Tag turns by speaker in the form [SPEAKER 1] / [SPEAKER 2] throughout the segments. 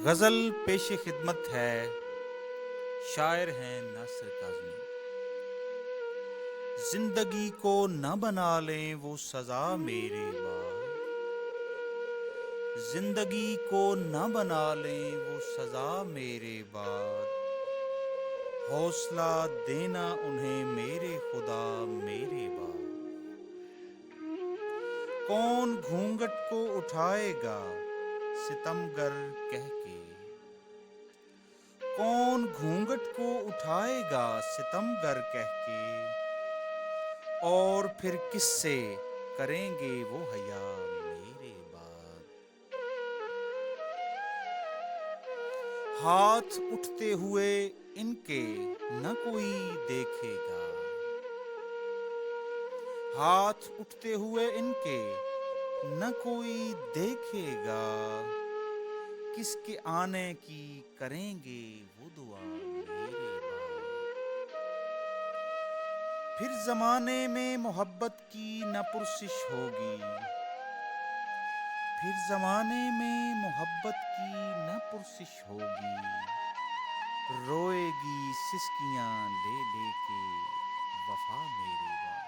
[SPEAKER 1] غزل پیش خدمت ہے، شاعر ہیں ناصر کاظمی۔ زندگی کو نہ بنا لیں وہ سزا میرے بعد، زندگی کو نہ بنا لیں وہ سزا میرے بعد، حوصلہ دینا انہیں میرے خدا میرے بعد۔ کون گھونگھٹ کو اٹھائے گا ستم گر کہہ کے، کون گھونگھٹ کو اٹھائے گا ستم گر کہہ کے، اور پھر کس سے کریں گے وہ حیا میرے بعد۔ ہاتھ اٹھتے ہوئے ان کے نہ کوئی دیکھے گا، ہاتھ اٹھتے ہوئے ان کے نہ کوئی دیکھے گا، کس کے آنے کی کریں گے وہ دعا میرے بعد۔ پھر زمانے میں محبت کی نہ پرسش ہوگی، پھر زمانے میں محبت کی نہ پرسش ہوگی، روئے گی سسکیاں لے لے کے وفا میرے بعد۔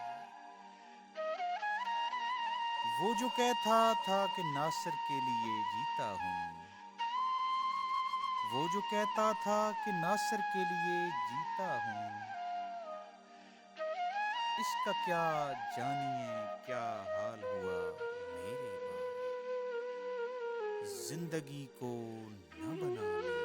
[SPEAKER 1] وہ جو کہتا تھا کہ ناصر کے لیے جیتا ہوں، وہ جو کہتا تھا کہ ناصر کے لیے جیتا ہوں، اس کا کیا جانیے کیا حال ہوا میرے بعد۔ زندگی کو نہ بنا لیں